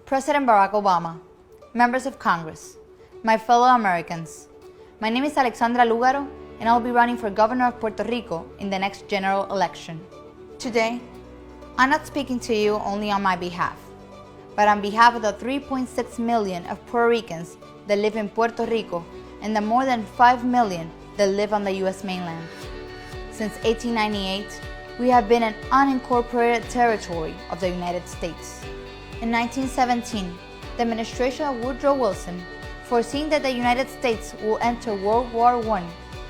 President Barack Obama, members of Congress, my fellow Americans, my name is Alexandra Lúgaro, and I'll be running for governor of Puerto Rico in the next general election. Today, I'm not speaking to you only on my behalf, but on behalf of the 3.6 million of Puerto Ricans that live in Puerto Rico and the more than 5 million that live on the U.S. mainland. Since 1898, we have been an unincorporated territory of the United States. In 1917, the administration of Woodrow Wilson, foreseeing that the United States will enter World War I,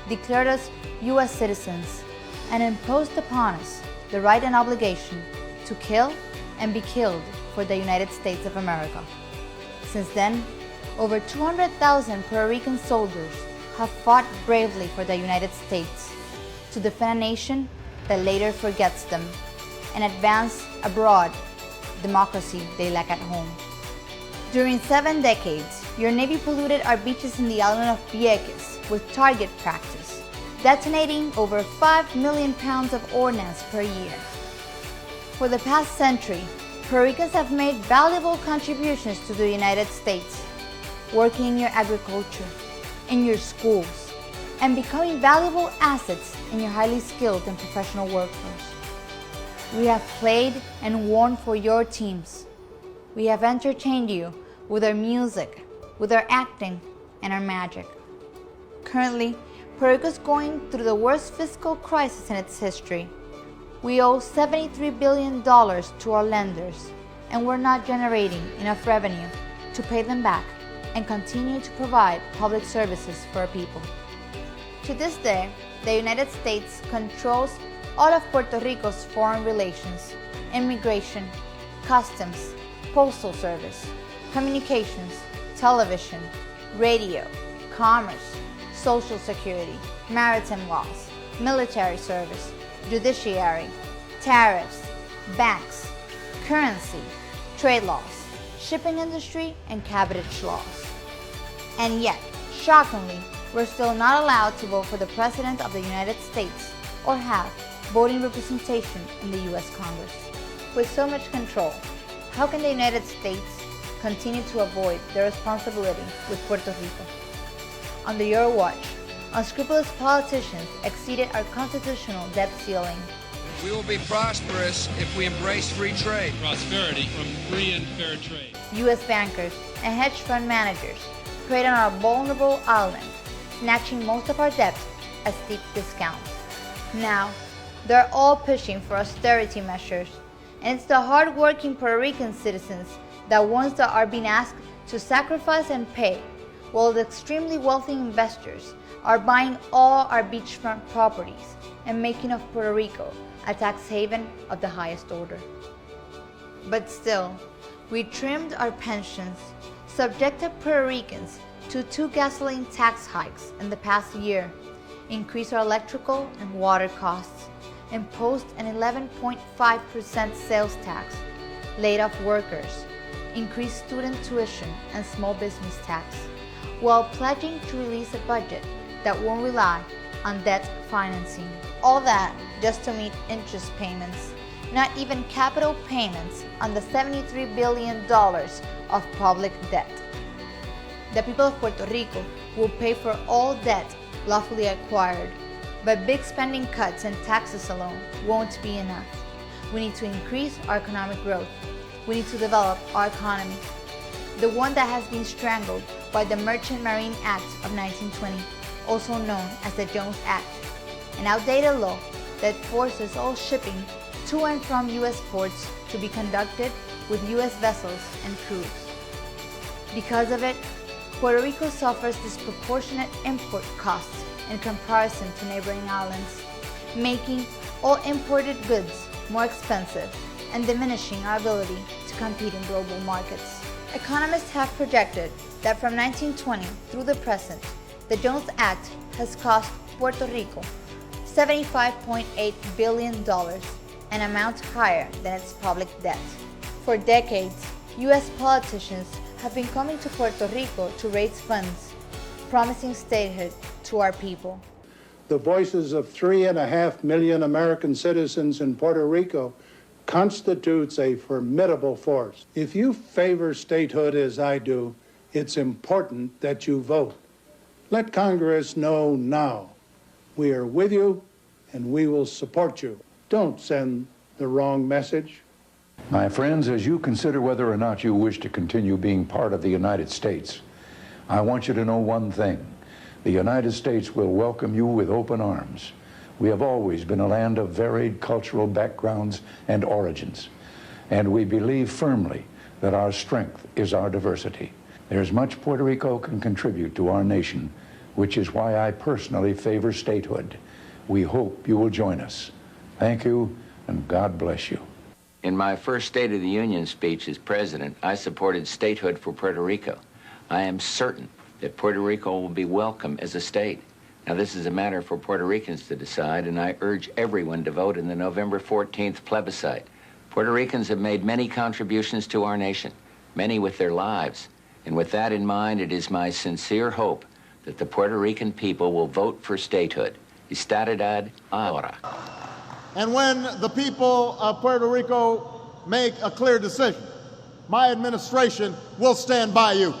declared us U.S. citizens and imposed upon us the right and obligation to kill and be killed for the United States of America. Since then, over 200,000 Puerto Rican soldiers have fought bravely for the United States to defend a nation that later forgets them and advance abroad democracy they lack at home. During 7 decades, your Navy polluted our beaches in the island of Vieques with target practice, detonating over 5 million pounds of ordnance per year. For the past century, Puerto Ricans have made valuable contributions to the United States, working in your agriculture, in your schools, and becoming valuable assets in your highly skilled and professional workforce. We have played and won for your teams. We have entertained you with our music, with our acting, and our magic. Currently, Puerto Rico is going through the worst fiscal crisis in its history. We owe $73 billion to our lenders, and we're not generating enough revenue to pay them back and continue to provide public services for our people. To this day, the United States controls all of Puerto Rico's foreign relations, immigration, customs, postal service, communications, television, radio, commerce, social security, maritime laws, military service, judiciary, tariffs, banks, currency, trade laws, shipping industry, and cabotage laws. And yet, shockingly, we're still not allowed to vote for the President of the United States or have voting representation in the U.S. Congress. With so much control, how can the United States continue to avoid their responsibility with Puerto Rico? Under your watch, unscrupulous politicians exceeded our constitutional debt ceiling. We will be prosperous if we embrace free trade. Prosperity from free and fair trade. U.S. bankers and hedge fund managers preyed on our vulnerable island, snatching most of our debt at steep discounts. Now, they're all pushing for austerity measures, and it's the hard-working Puerto Rican citizens that ones that are being asked to sacrifice and pay, while the extremely wealthy investors are buying all our beachfront properties and making of Puerto Rico a tax haven of the highest order. But still, we trimmed our pensions, subjected Puerto Ricans to 2 gasoline tax hikes in the past year, increased our electrical and water costs, imposed an 11.5% sales tax, laid off workers, increased student tuition and small business tax, while pledging to release a budget that won't rely on debt financing. All that just to meet interest payments, not even capital payments on the $73 billion of public debt. The people of Puerto Rico will pay for all debt lawfully acquired, but big spending cuts and taxes alone won't be enough. We need to increase our economic growth. We need to develop our economy, the one that has been strangled by the Merchant Marine Act of 1920, also known as the Jones Act, an outdated law that forces all shipping to and from U.S. ports to be conducted with U.S. vessels and crews. Because of it, Puerto Rico suffers disproportionate import costs in comparison to neighboring islands, making all imported goods more expensive and diminishing our ability to compete in global markets. Economists have projected that from 1920 through the present, the Jones Act has cost Puerto Rico $75.8 billion, an amount higher than its public debt. For decades, U.S. politicians have been coming to Puerto Rico to raise funds, promising statehood to our people. The voices of 3.5 million American citizens in Puerto Rico constitutes a formidable force. If you favor statehood as I do, it's important that you vote. Let Congress know now. We are with you and we will support you. Don't send the wrong message. My friends, as you consider whether or not you wish to continue being part of the United States, I want you to know one thing. The United States will welcome you with open arms. We have always been a land of varied cultural backgrounds and origins, and we believe firmly that our strength is our diversity. There's much Puerto Rico can contribute to our nation, which is why I personally favor statehood. We hope you will join us. Thank you, and God bless you. In my first State of the Union speech as president, I supported statehood for Puerto Rico. I am certain that Puerto Rico will be welcome as a state. Now, this is a matter for Puerto Ricans to decide, and I urge everyone to vote in the November 14th plebiscite. Puerto Ricans have made many contributions to our nation, many with their lives. And with that in mind, it is my sincere hope that the Puerto Rican people will vote for statehood. Estadidad ahora. And when the people of Puerto Rico make a clear decision, my administration will stand by you.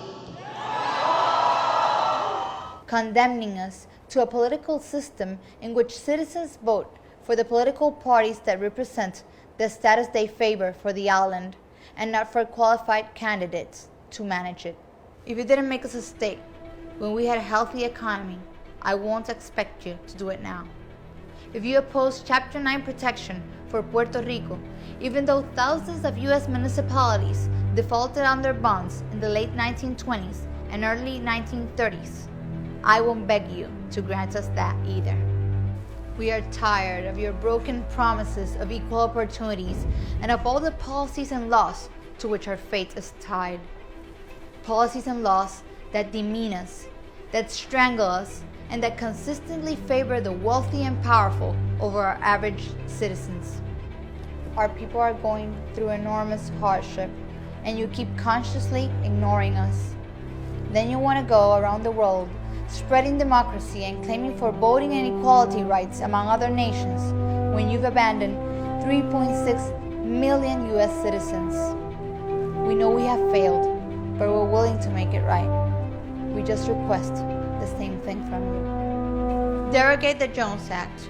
Condemning us to a political system in which citizens vote for the political parties that represent the status they favor for the island and not for qualified candidates to manage it. If you didn't make us a state when we had a healthy economy, I won't expect you to do it now. If you oppose Chapter 9 protection for Puerto Rico, even though thousands of U.S. municipalities defaulted on their bonds in the late 1920s and early 1930s, I won't beg you to grant us that either. We are tired of your broken promises of equal opportunities and of all the policies and laws to which our fate is tied. Policies and laws that demean us, that strangle us, and that consistently favor the wealthy and powerful over our average citizens. Our people are going through enormous hardship, and you keep consciously ignoring us. Then you want to go around the world spreading democracy and claiming for voting and equality rights among other nations when you've abandoned 3.6 million U.S. citizens. We know we have failed, but we're willing to make it right. We just request the same thing from you. Derogate the Jones Act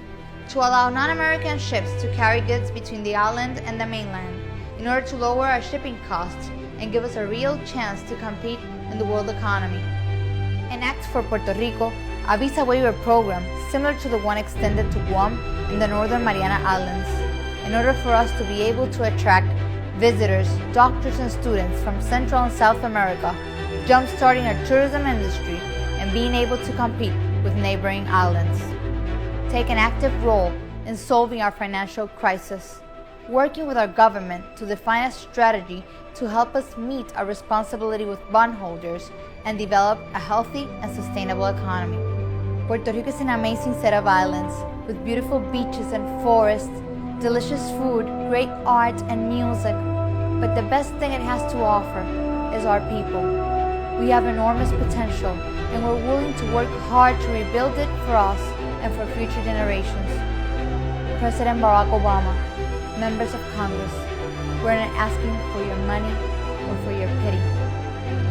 to allow non-American ships to carry goods between the island and the mainland in order to lower our shipping costs and give us a real chance to compete in the world economy. Enact for Puerto Rico a visa waiver program similar to the one extended to Guam and the Northern Mariana Islands in order for us to be able to attract visitors, doctors, and students from Central and South America, jump-starting our tourism industry and being able to compete with neighboring islands. Take an active role in solving our financial crisis, working with our government to define a strategy to help us meet our responsibility with bondholders and develop a healthy and sustainable economy. Puerto Rico is an amazing set of islands with beautiful beaches and forests, delicious food, great art and music, but the best thing it has to offer is our people. We have enormous potential and we're willing to work hard to rebuild it for us and for future generations. President Barack Obama, members of Congress, we're not asking for your money or for your pity.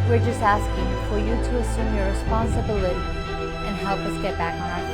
We're just asking for you to assume your responsibility and help us get back on our